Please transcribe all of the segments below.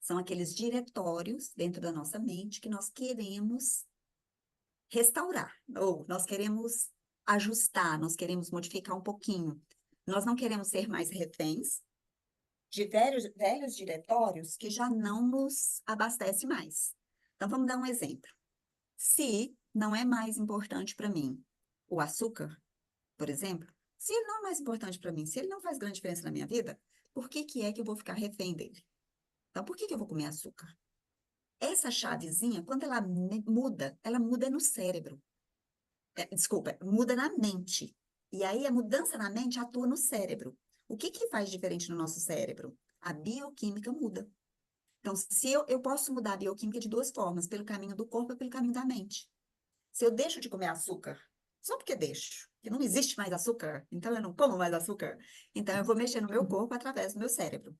São aqueles diretórios dentro da nossa mente que nós queremos restaurar, ou nós queremos ajustar, nós queremos modificar um pouquinho. Nós não queremos ser mais reféns de velhos diretórios que já não nos abastecem mais. Então, vamos dar um exemplo. Se não é mais importante para mim o açúcar, por exemplo, se ele não é mais importante para mim, se ele não faz grande diferença na minha vida, por que que é que eu vou ficar refém dele? Então, por que que eu vou comer açúcar? Essa chavezinha, quando ela muda no cérebro. Desculpa, muda na mente. E aí a mudança na mente atua no cérebro. O que que faz diferente no nosso cérebro? A bioquímica muda. Então, se eu posso mudar a bioquímica de duas formas, pelo caminho do corpo e pelo caminho da mente. Se eu deixo de comer açúcar, só porque deixo, que não existe mais açúcar, então eu não como mais açúcar, então eu vou mexer no meu corpo através do meu cérebro.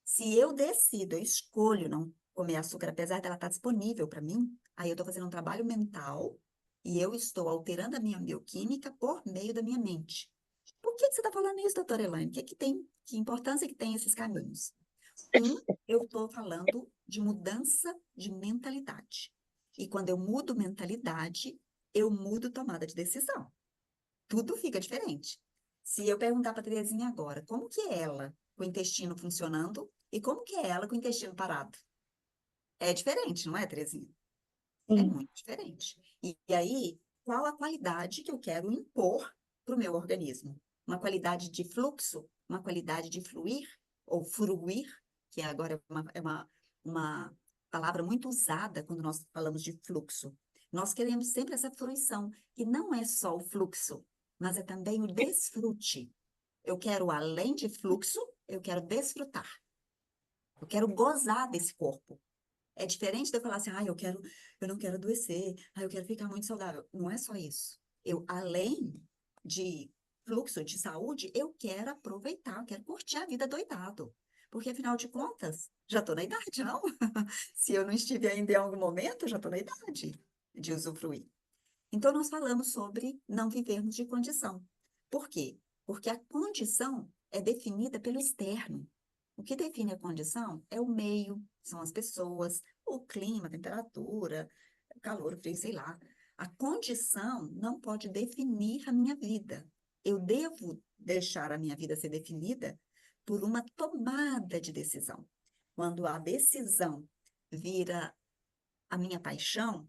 Se eu decido, eu escolho não comer açúcar, apesar dela estar disponível para mim, aí eu estou fazendo um trabalho mental e eu estou alterando a minha bioquímica por meio da minha mente. Por que que você está falando isso, doutora Elaine? Que importância que tem esses caminhos? Eu estou falando de mudança de mentalidade. E quando eu mudo mentalidade, eu mudo tomada de decisão. Tudo fica diferente. Se eu perguntar para a Terezinha agora, como que é ela com o intestino funcionando e como que é ela com o intestino parado? É diferente, não é, Terezinha? É Sim. muito diferente. E aí, qual a qualidade que eu quero impor para o meu organismo? Uma qualidade de fluxo, uma qualidade de fluir, ou fruir, que agora uma palavra muito usada quando nós falamos de fluxo. Nós queremos sempre essa fruição, que não é só o fluxo, mas é também o desfrute. Eu quero, além de fluxo, eu quero desfrutar. Eu quero gozar desse corpo. É diferente de eu falar assim, eu não quero adoecer, eu quero ficar muito saudável. Não é só isso. Eu, além de fluxo de saúde, eu quero aproveitar, eu quero curtir a vida doidado. Porque, afinal de contas, já estou na idade, não? Se eu não estive ainda em algum momento, já estou na idade de usufruir. Então, nós falamos sobre não vivermos de condição. Por quê? Porque a condição é definida pelo externo. O que define a condição é o meio, são as pessoas, o clima, a temperatura, calor, frio, sei lá. A condição não pode definir a minha vida. Eu devo deixar a minha vida ser definida por uma tomada de decisão. Quando a decisão vira a minha paixão,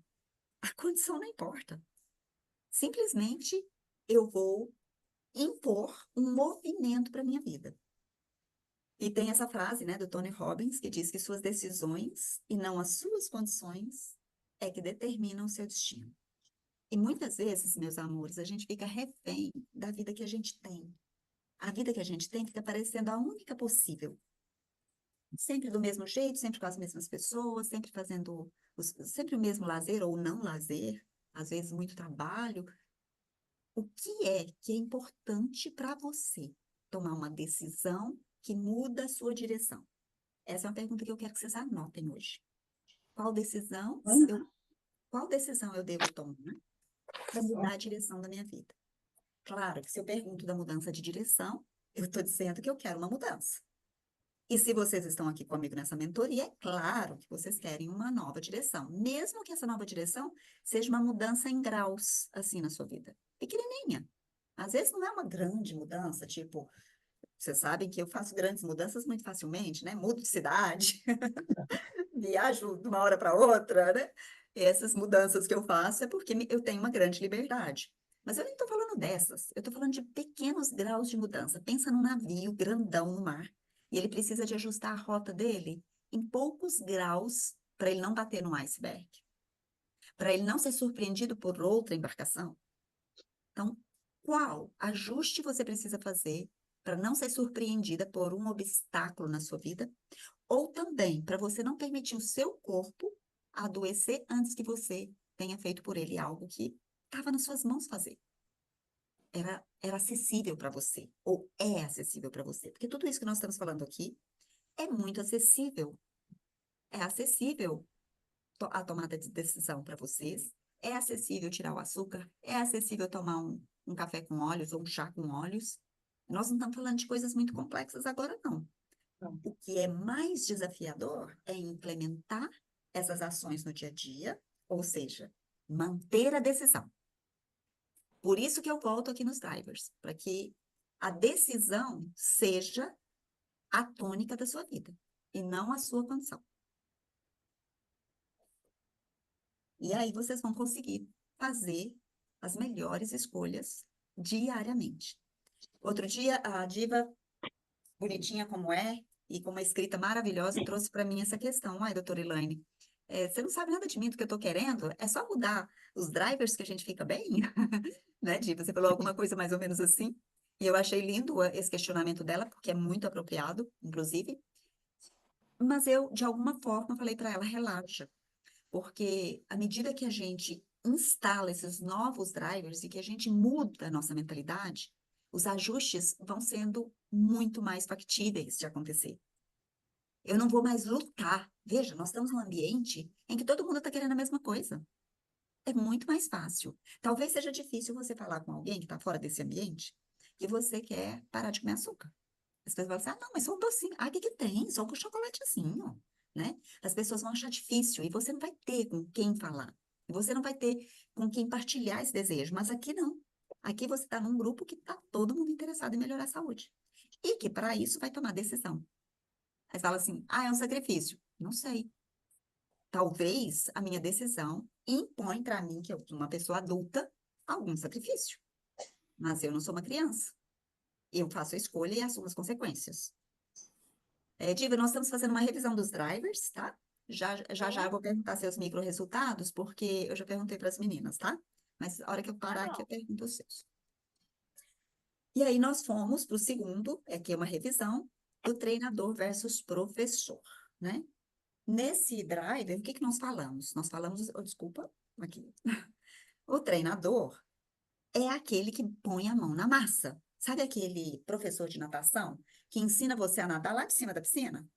a condição não importa. Simplesmente eu vou impor um movimento para a minha vida. E tem essa frase, né, do Tony Robbins, que diz que suas decisões e não as suas condições é que determinam o seu destino. E muitas vezes, meus amores, a gente fica refém da vida que a gente tem. A vida que a gente tem fica parecendo a única possível. Sempre do mesmo jeito, sempre com as mesmas pessoas, sempre fazendo sempre o mesmo lazer ou não lazer, às vezes muito trabalho. O que é importante para você tomar uma decisão que muda a sua direção? Essa é uma pergunta que eu quero que vocês anotem hoje. Qual decisão eu, qual decisão eu devo tomar para mudar a direção da minha vida? Claro que se eu pergunto da mudança de direção, eu estou dizendo que eu quero uma mudança. E se vocês estão aqui comigo nessa mentoria, é claro que vocês querem uma nova direção, mesmo que essa nova direção seja uma mudança em graus, assim, na sua vida. Pequenininha. Às vezes não é uma grande mudança, tipo, vocês sabem que eu faço grandes mudanças muito facilmente, né? Mudo de cidade, viajo de uma hora para outra, né? E essas mudanças que eu faço é porque eu tenho uma grande liberdade. Mas eu nem estou falando dessas, eu estou falando de pequenos graus de mudança. Pensa num navio grandão no mar, e ele precisa de ajustar a rota dele em poucos graus para ele não bater no iceberg, para ele não ser surpreendido por outra embarcação. Então, qual ajuste você precisa fazer para não ser surpreendida por um obstáculo na sua vida? Ou também para você não permitir o seu corpo adoecer antes que você tenha feito por ele algo que estava nas suas mãos fazer. Era acessível para você, ou é acessível para você. Porque tudo isso que nós estamos falando aqui é muito acessível. É acessível a tomada de decisão para vocês. É acessível tirar o açúcar. É acessível tomar um café com óleos ou um chá com óleos. Nós não estamos falando de coisas muito complexas agora, não. O que é mais desafiador é implementar essas ações no dia a dia, ou seja, manter a decisão. Por isso que eu volto aqui nos drivers, para que a decisão seja a tônica da sua vida e não a sua condição. E aí vocês vão conseguir fazer as melhores escolhas diariamente. Outro dia, a Diva, bonitinha como é, e com uma escrita maravilhosa, trouxe para mim essa questão. Ai, doutora Elaine, você não sabe nada de mim do que eu estou querendo? É só mudar os drivers que a gente fica bem? Né, Diva? Você falou alguma coisa mais ou menos assim. E eu achei lindo esse questionamento dela, porque é muito apropriado, inclusive. Mas eu, de alguma forma, falei para ela, relaxa. Porque à medida que a gente instala esses novos drivers e que a gente muda a nossa mentalidade, os ajustes vão sendo muito mais factíveis de acontecer. Eu não vou mais lutar. Veja, nós estamos num ambiente em que todo mundo está querendo a mesma coisa. É muito mais fácil. Talvez seja difícil você falar com alguém que está fora desse ambiente que você quer parar de comer açúcar. As pessoas vão assim, ah, não, mas só um docinho. Ah, o que que tem? Só com chocolatezinho, né? As pessoas vão achar difícil e você não vai ter com quem falar. E você não vai ter com quem partilhar esse desejo. Mas aqui não. Aqui você está num grupo que está todo mundo interessado em melhorar a saúde. E que para isso vai tomar decisão. Aí fala assim, ah, é um sacrifício. Não sei. Talvez a minha decisão impõe para mim, que eu sou uma pessoa adulta, algum sacrifício. Mas eu não sou uma criança. Eu faço a escolha e assumo as consequências. Diva, nós estamos fazendo uma revisão dos drivers, tá? Já eu vou perguntar seus micro-resultados, porque eu já perguntei para as meninas, tá? Mas a hora que eu parar aqui, eu pergunto os seus. E aí nós fomos para o segundo, que é uma revisão do treinador versus professor, né? Nesse driver, o que que nós falamos? Nós falamos, oh, desculpa, aqui. O treinador é aquele que põe a mão na massa. Sabe aquele professor de natação que ensina você a nadar lá de cima da piscina?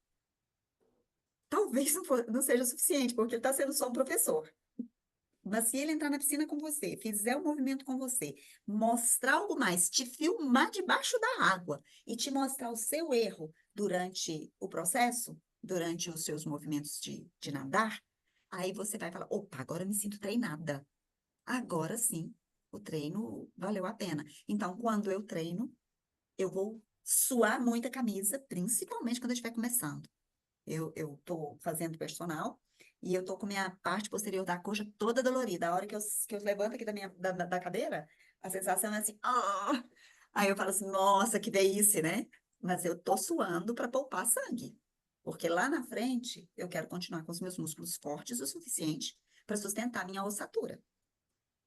Talvez não seja suficiente, porque ele está sendo só um professor. Mas se ele entrar na piscina com você, fizer o movimento com você, mostrar algo mais, te filmar debaixo da água e te mostrar o seu erro durante o processo, durante os seus movimentos de nadar, aí você vai falar: opa, agora eu me sinto treinada. Agora sim, o treino valeu a pena. Então, quando eu treino, eu vou suar muito a camisa, principalmente quando eu estiver começando. Eu tô fazendo personal e eu tô com minha parte posterior da coxa toda dolorida. A hora que eu levanto aqui da cadeira, a sensação é assim, ah! Aí eu falo assim, nossa, que delícia, né? Mas eu tô suando para poupar sangue. Porque lá na frente, eu quero continuar com os meus músculos fortes o suficiente para sustentar minha ossatura.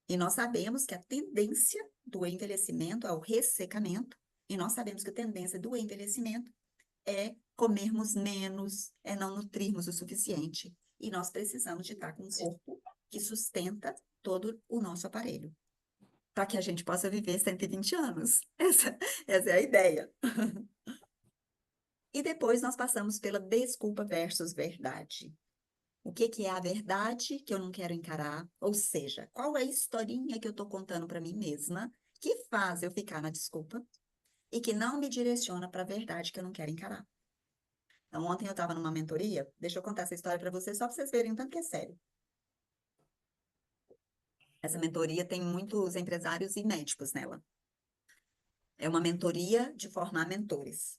E nós sabemos que a tendência do envelhecimento é o ressecamento, e nós sabemos que a tendência do envelhecimento é comermos menos, é não nutrirmos o suficiente. E nós precisamos de estar com um corpo que sustenta todo o nosso aparelho, para que a gente possa viver 120 anos. Essa é a ideia. E depois nós passamos pela desculpa versus verdade. O que que é a verdade que eu não quero encarar? Ou seja, qual é a historinha que eu estou contando para mim mesma que faz eu ficar na desculpa e que não me direciona para a verdade que eu não quero encarar? Então, ontem eu estava numa mentoria, deixa eu contar essa história para vocês, só para vocês verem o tanto que é sério. Essa mentoria tem muitos empresários e médicos nela. É uma mentoria de formar mentores.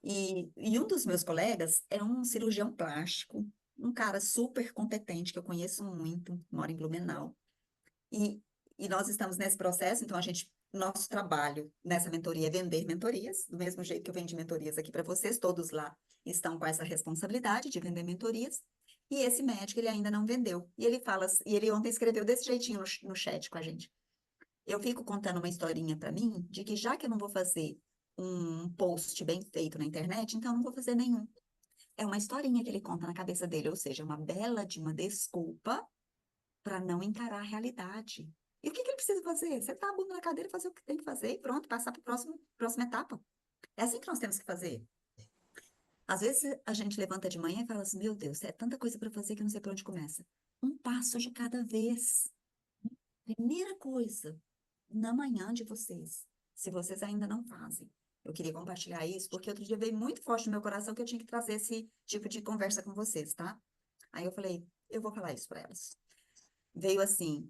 E um dos meus colegas é um cirurgião plástico, um cara super competente, que eu conheço muito, mora em Blumenau. E, e nós estamos nesse processo, então nosso trabalho nessa mentoria é vender mentorias, do mesmo jeito que eu vendi mentorias aqui para vocês, todos lá estão com essa responsabilidade de vender mentorias. E esse médico, ele ainda não vendeu. E ele fala, e ele ontem escreveu desse jeitinho no chat com a gente. Eu fico contando uma historinha para mim de que já que eu não vou fazer um post bem feito na internet, então eu não vou fazer nenhum. É uma historinha que ele conta na cabeça dele, ou seja, uma bela de uma desculpa para não encarar a realidade. E o que que ele precisa fazer? Sentar a bunda na cadeira, fazer o que tem que fazer e pronto, passar para a próxima etapa. É assim que nós temos que fazer. Às vezes a gente levanta de manhã e fala assim: meu Deus, é tanta coisa para fazer que eu não sei por onde começa. Um passo de cada vez. Primeira coisa, na manhã de vocês, se vocês ainda não fazem, Eu queria compartilhar isso, porque outro dia veio muito forte no meu coração que eu tinha que trazer esse tipo de conversa com vocês, tá? Aí eu falei, eu vou falar isso para elas. Veio assim,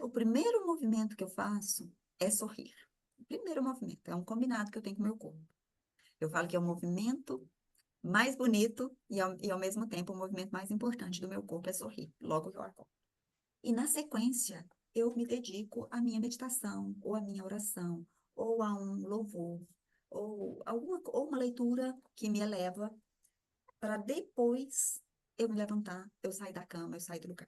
o primeiro movimento que eu faço é sorrir. O primeiro movimento, é um combinado que eu tenho com o meu corpo. Eu falo que é o movimento mais bonito e ao mesmo tempo o movimento mais importante do meu corpo é sorrir, logo que eu acordo. E na sequência, eu me dedico à minha meditação, ou à minha oração, ou a um louvor, ou uma leitura que me eleva para depois eu me levantar, eu sair da cama, eu sair do lugar.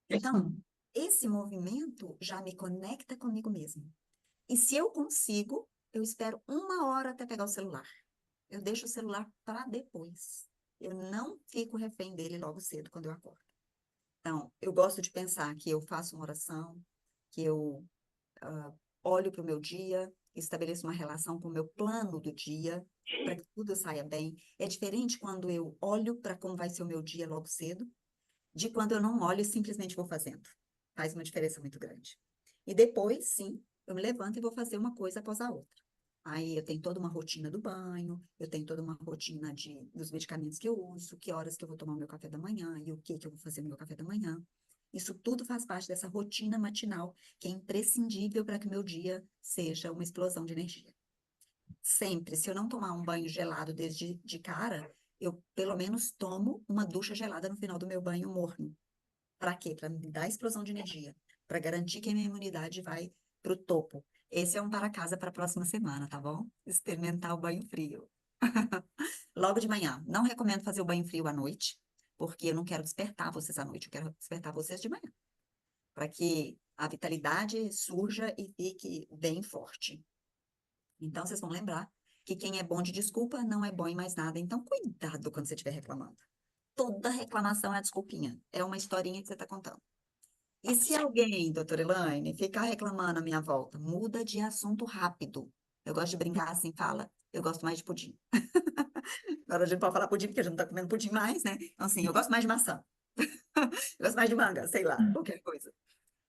Então, esse movimento já me conecta comigo mesmo. E se eu consigo, eu espero 1 hora até pegar o celular. Eu deixo o celular para depois. Eu não fico refém dele logo cedo quando eu acordo. Então, eu gosto de pensar que eu faço uma oração, que eu ah, olho para o meu dia, estabeleço uma relação com o meu plano do dia, para que tudo saia bem. É diferente quando eu olho para como vai ser o meu dia logo cedo, de quando eu não olho e simplesmente vou fazendo. Faz uma diferença muito grande. E depois, sim, eu me levanto e vou fazer uma coisa após a outra. Aí eu tenho toda uma rotina do banho, eu tenho toda uma rotina dos medicamentos que eu uso, que horas que eu vou tomar o meu café da manhã e o que que eu vou fazer no meu café da manhã. Isso tudo faz parte dessa rotina matinal, que é imprescindível para que o meu dia seja uma explosão de energia. Sempre, se eu não tomar um banho gelado desde de cara, eu pelo menos tomo uma ducha gelada no final do meu banho morno. Para quê? Para me dar explosão de energia, para garantir que a minha imunidade vai para o topo. Esse é um para casa para a próxima semana, tá bom? Experimentar o banho frio. Logo de manhã. Não recomendo fazer o banho frio à noite, porque eu não quero despertar vocês à noite, eu quero despertar vocês de manhã, para que a vitalidade surja e fique bem forte. Então, vocês vão lembrar que quem é bom de desculpa não é bom em mais nada. Então, cuidado quando você estiver reclamando. Toda reclamação é desculpinha, é uma historinha que você está contando. E se alguém, doutora Elaine, ficar reclamando à minha volta, muda de assunto rápido. Eu gosto de brincar assim, fala, eu gosto mais de pudim. Agora a gente pode falar pudim, porque a gente não tá comendo pudim mais, né? Então, assim, eu gosto mais de maçã, eu gosto mais de manga, sei lá, qualquer coisa.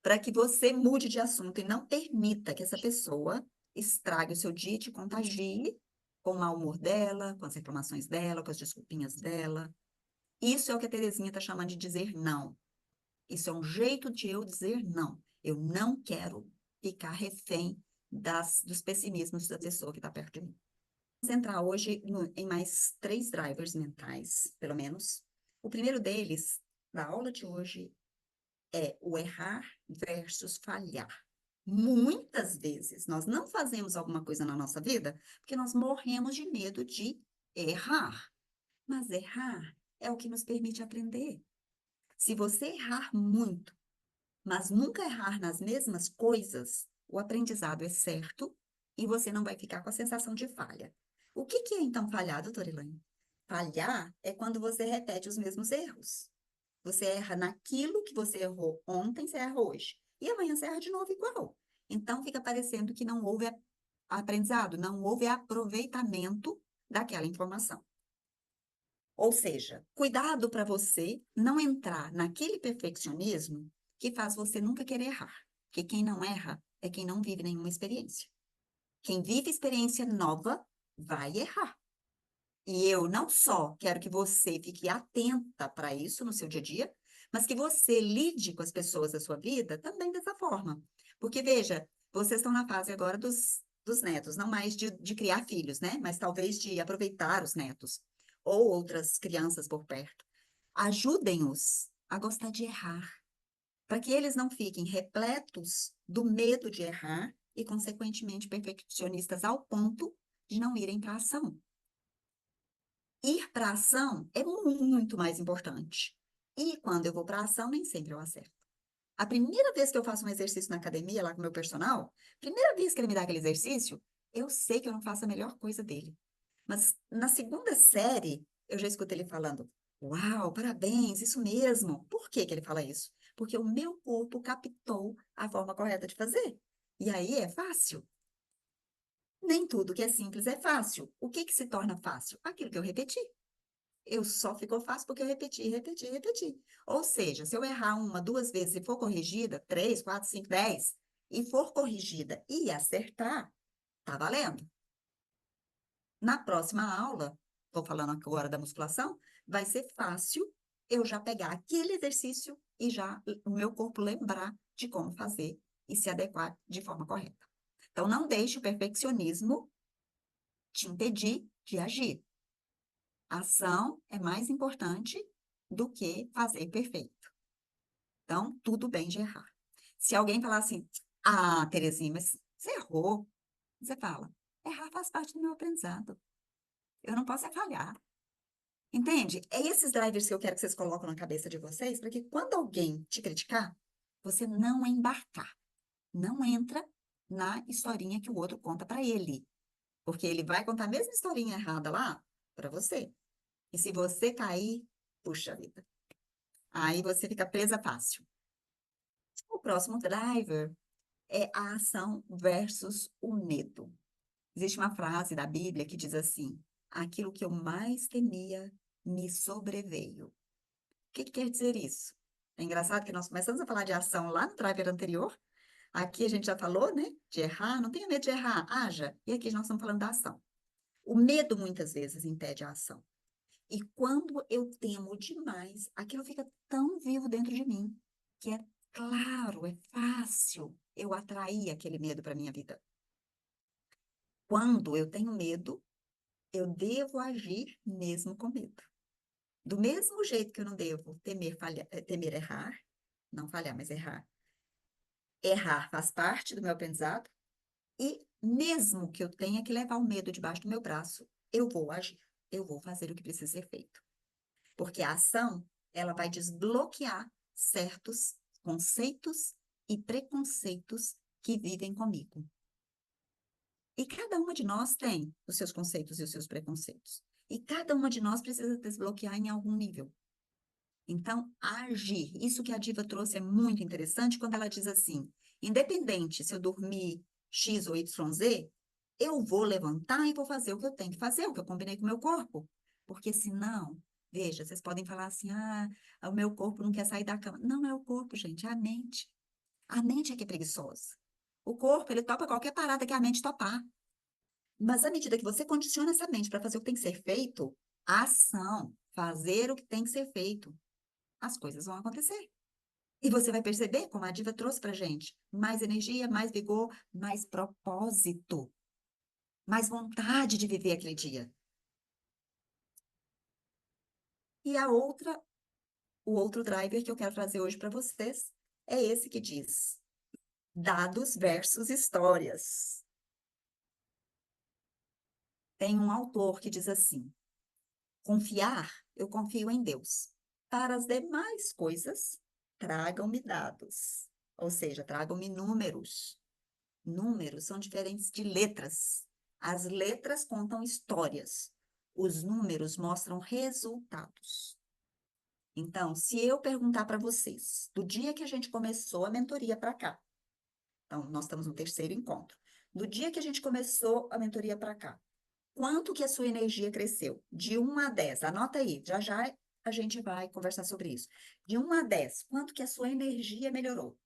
Para que você mude de assunto e não permita que essa pessoa estrague o seu dia e te contagie com o mau humor dela, com as reclamações dela, com as desculpinhas dela. Isso é o que a Terezinha está chamando de dizer não. Isso é um jeito de eu dizer não. Eu não quero ficar refém dos pessimismos da pessoa que está perto de mim. Vamos entrar hoje em mais 3 drivers mentais, pelo menos. O primeiro deles, da aula de hoje, é o errar versus falhar. Muitas vezes nós não fazemos alguma coisa na nossa vida porque nós morremos de medo de errar. Mas errar é o que nos permite aprender. Se você errar muito, mas nunca errar nas mesmas coisas, o aprendizado é certo e você não vai ficar com a sensação de falha. O que que é então falhar, doutora Elaine? Falhar é quando você repete os mesmos erros. Você erra naquilo que você errou ontem, você erra hoje. E amanhã você erra de novo igual. Então fica parecendo que não houve aprendizado, não houve aproveitamento daquela informação. Ou seja, cuidado para você não entrar naquele perfeccionismo que faz você nunca querer errar. Porque quem não erra é quem não vive nenhuma experiência. Quem vive experiência nova vai errar. E eu não só quero que você fique atenta para isso no seu dia a dia, mas que você lide com as pessoas da sua vida também dessa forma. Porque, veja, vocês estão na fase agora dos netos, não mais de criar filhos, né? Mas talvez de aproveitar os netos ou outras crianças por perto. Ajudem-os a gostar de errar, para que eles não fiquem repletos do medo de errar e, consequentemente, perfeccionistas ao ponto de não irem para a ação. Ir para a ação é muito mais importante. E quando eu vou para a ação, nem sempre eu acerto. A primeira vez que eu faço um exercício na academia, lá com o meu personal, primeira vez que ele me dá aquele exercício, eu sei que eu não faço a melhor coisa dele. Mas na segunda série, eu já escuto ele falando: Uau, parabéns, isso mesmo. Por que que ele fala isso? Porque o meu corpo captou a forma correta de fazer. E aí é fácil. Nem tudo que é simples é fácil. O que que se torna fácil? Aquilo que eu repeti. Eu só ficou fácil porque eu repeti, repeti, repeti. Ou seja, se eu errar 1, 2 vezes e for corrigida, 3, 4, 5, 10, e for corrigida e acertar, tá valendo. Na próxima aula, estou falando agora da musculação, vai ser fácil eu já pegar aquele exercício e já o meu corpo lembrar de como fazer e se adequar de forma correta. Então, não deixe o perfeccionismo te impedir de agir. A ação é mais importante do que fazer perfeito. Então, tudo bem de errar. Se alguém falar assim, ah, Terezinha, mas você errou, você fala, errar faz parte do meu aprendizado. Eu não posso é falhar. Entende? É esses drivers que eu quero que vocês coloquem na cabeça de vocês, para que quando alguém te criticar, você não embarcar. Não entra na historinha que o outro conta para ele. Porque ele vai contar a mesma historinha errada lá para você. E se você cair, puxa vida. Aí você fica presa fácil. O próximo driver é a ação versus o medo. Existe uma frase da Bíblia que diz assim: aquilo que eu mais temia me sobreveio. O que que quer dizer isso? É engraçado que nós começamos a falar de ação lá no driver anterior. Aqui a gente já falou, né? De errar, não tenha medo de errar, haja. E aqui nós estamos falando da ação. O medo muitas vezes impede a ação. E quando eu temo demais, aquilo fica tão vivo dentro de mim, que é claro, é fácil eu atrair aquele medo para minha vida. Quando eu tenho medo, eu devo agir mesmo com medo. Do mesmo jeito que eu não devo temer errar, não falhar, mas errar. Errar faz parte do meu aprendizado e mesmo que eu tenha que levar o medo debaixo do meu braço, eu vou agir. Eu vou fazer o que precisa ser feito. Porque a ação, ela vai desbloquear certos conceitos e preconceitos que vivem comigo. E cada uma de nós tem os seus conceitos e os seus preconceitos. E cada uma de nós precisa desbloquear em algum nível. Então, agir. Isso que a diva trouxe é muito interessante quando ela diz assim: independente se eu dormir X ou YZ, eu vou levantar e vou fazer o que eu tenho que fazer, o que eu combinei com o meu corpo. Porque senão, veja, vocês podem falar assim: ah, o meu corpo não quer sair da cama. Não é o corpo, gente, é a mente. A mente é que é preguiçosa. O corpo, ele topa qualquer parada que a mente topar. Mas à medida que você condiciona essa mente para fazer o que tem que ser feito, a ação, fazer o que tem que ser feito, as coisas vão acontecer. E você vai perceber, como a diva trouxe pra gente, mais energia, mais vigor, mais propósito, mais vontade de viver aquele dia. E o outro driver que eu quero trazer hoje para vocês é esse que diz: dados versus histórias. Tem um autor que diz assim: confiar, eu confio em Deus. Para as demais coisas, tragam-me dados. Ou seja, tragam-me números. Números são diferentes de letras. As letras contam histórias. Os números mostram resultados. Então, se eu perguntar para vocês, do dia que a gente começou a mentoria para cá, então nós estamos no terceiro encontro, do dia que a gente começou a mentoria para cá, quanto que a sua energia cresceu? De 1 a 10, anota aí, já já a gente vai conversar sobre isso. De 1 a 10, quanto que a sua energia melhorou?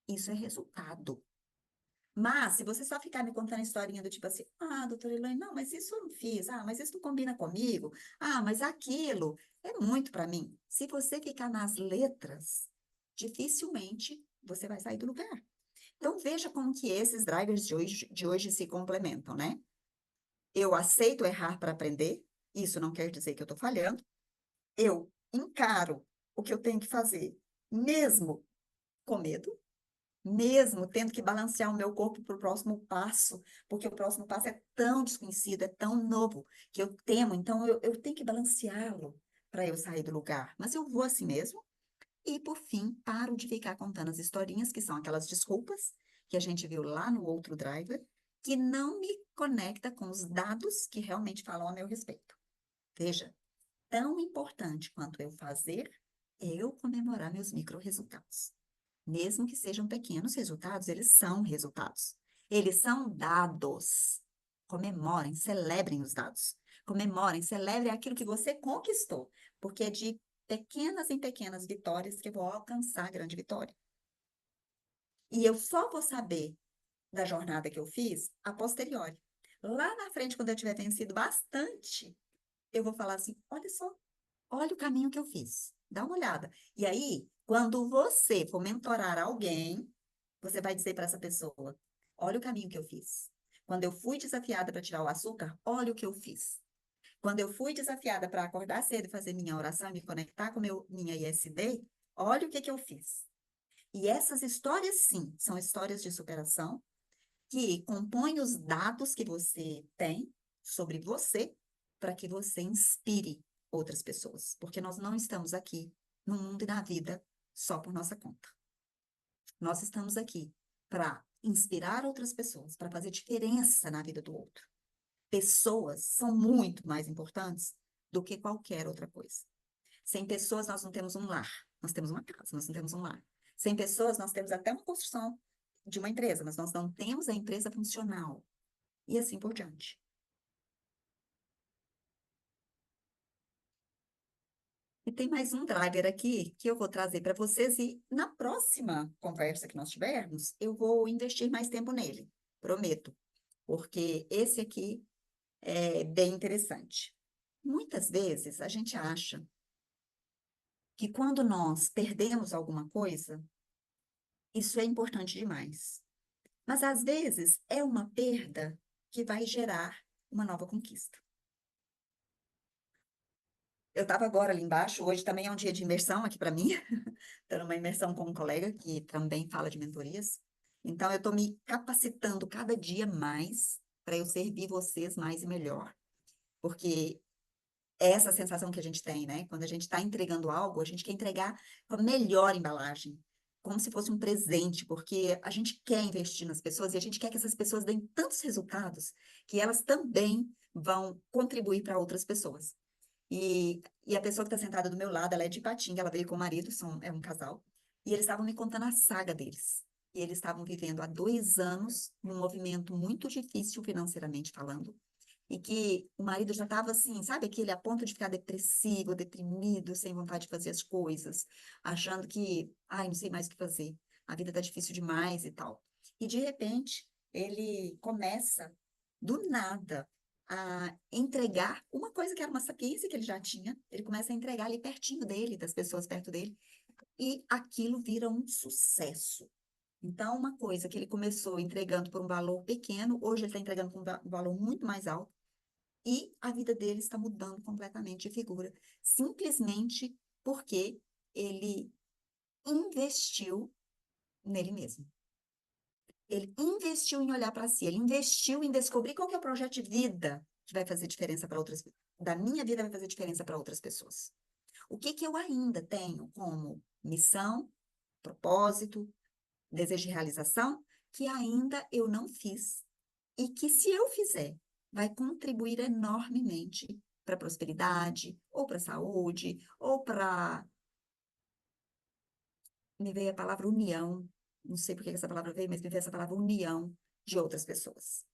Isso é resultado. Mas, se você só ficar me contando a historinha do tipo assim, ah, doutora Elaine, não, mas isso eu não fiz, ah, mas isso não combina comigo, ah, mas aquilo é muito para mim. Se você ficar nas letras, dificilmente você vai sair do lugar. Então, veja como que esses drivers de hoje se complementam, né? Eu aceito errar para aprender, isso não quer dizer que eu estou falhando. Eu encaro o que eu tenho que fazer, mesmo com medo, mesmo tendo que balancear o meu corpo para o próximo passo, porque o próximo passo é tão desconhecido, é tão novo, que eu temo, então eu tenho que balanceá-lo para eu sair do lugar. Mas eu vou assim mesmo, e por fim, paro de ficar contando as historinhas, que são aquelas desculpas que a gente viu lá no outro driver, que não me conecta com os dados que realmente falam a meu respeito. Veja, tão importante quanto eu fazer, é eu comemorar meus micro-resultados. Mesmo que sejam pequenos resultados, eles são resultados. Eles são dados. Comemorem, celebrem os dados. Comemorem, celebrem aquilo que você conquistou, porque é de pequenas em pequenas vitórias que eu vou alcançar a grande vitória. E eu só vou saber da jornada que eu fiz a posteriori. Lá na frente, quando eu tiver vencido bastante, eu vou falar assim: olha só, olha o caminho que eu fiz. Dá uma olhada. E aí, quando você for mentorar alguém, você vai dizer para essa pessoa: olha o caminho que eu fiz. Quando eu fui desafiada para tirar o açúcar, olha o que eu fiz. Quando eu fui desafiada para acordar cedo e fazer minha oração e me conectar com minha ISD, olha o que eu fiz. E essas histórias, sim, são histórias de superação que compõem os dados que você tem sobre você para que você inspire outras pessoas. Porque nós não estamos aqui no mundo e na vida só por nossa conta. Nós estamos aqui para inspirar outras pessoas, para fazer diferença na vida do outro. Pessoas são muito mais importantes do que qualquer outra coisa. Sem pessoas, nós não temos um lar. Nós temos uma casa, nós não temos um lar. Sem pessoas, nós temos até uma construção de uma empresa, mas nós não temos a empresa funcional. E assim por diante. E tem mais um driver aqui que eu vou trazer para vocês e na próxima conversa que nós tivermos, eu vou investir mais tempo nele, prometo, porque esse aqui é bem interessante. Muitas vezes a gente acha que quando nós perdemos alguma coisa, isso é importante demais. Mas às vezes é uma perda que vai gerar uma nova conquista. Eu estava agora ali embaixo, hoje também é um dia de imersão aqui para mim, estou numa imersão com um colega que também fala de mentorias. Então, eu estou me capacitando cada dia mais para eu servir vocês mais e melhor. Porque é essa sensação que a gente tem, né? Quando a gente está entregando algo, a gente quer entregar com a melhor embalagem, como se fosse um presente, porque a gente quer investir nas pessoas e a gente quer que essas pessoas deem tantos resultados que elas também vão contribuir para outras pessoas. E a pessoa que está sentada do meu lado, ela é de Ipatinga, ela veio com o marido, é um casal, e eles estavam me contando a saga deles. E eles estavam vivendo há 2 anos num movimento muito difícil financeiramente falando, e que o marido já estava assim, sabe, aquele a ponto de ficar depressivo, deprimido, sem vontade de fazer as coisas, achando que, ai, não sei mais o que fazer, a vida está difícil demais e tal. E de repente, ele começa, do nada, a entregar uma coisa que era uma sapiência que ele já tinha, ele começa a entregar ali pertinho dele, das pessoas perto dele, e aquilo vira um sucesso. Então, uma coisa que ele começou entregando por um valor pequeno, hoje ele está entregando por um valor muito mais alto, e a vida dele está mudando completamente de figura, simplesmente porque ele investiu nele mesmo. Ele investiu em olhar para si, ele investiu em descobrir qual que é o projeto de vida que vai fazer diferença para outras, da minha vida vai fazer diferença para outras pessoas. O que que eu ainda tenho como missão, propósito, desejo de realização, que ainda eu não fiz e que, se eu fizer, vai contribuir enormemente para a prosperidade, ou para a saúde, ou para. Me veio a palavra união, não sei por que essa palavra veio, mas me veio essa palavra união de outras pessoas.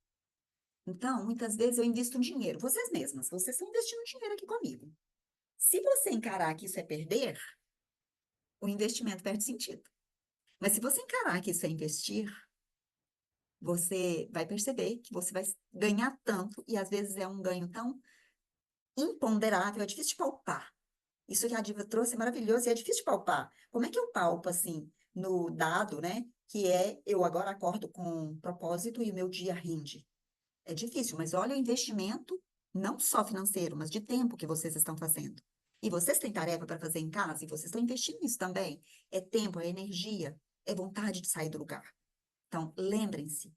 Então, muitas vezes eu invisto um dinheiro, vocês mesmas, vocês estão investindo dinheiro aqui comigo. Se você encarar que isso é perder, o investimento perde sentido. Mas se você encarar que isso é investir, você vai perceber que você vai ganhar tanto, e às vezes é um ganho tão imponderável, é difícil de palpar. Isso que a Diva trouxe é maravilhoso e é difícil de palpar. Como é que eu palpo, assim, no dado, né? Que é, eu agora acordo com propósito e o meu dia rende. É difícil, mas olha o investimento, não só financeiro, mas de tempo que vocês estão fazendo. E vocês têm tarefa para fazer em casa e vocês estão investindo nisso também. É tempo, é energia, é vontade de sair do lugar. Então, lembrem-se,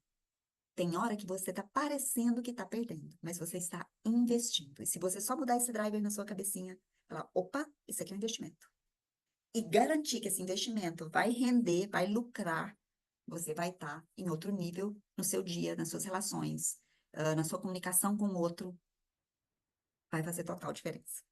tem hora que você está parecendo que está perdendo, mas você está investindo. E se você só mudar esse driver na sua cabecinha, falar, opa, isso aqui é um investimento. E garantir que esse investimento vai render, vai lucrar, você vai estar em outro nível no seu dia, nas suas relações, na sua comunicação com o outro, vai fazer total diferença.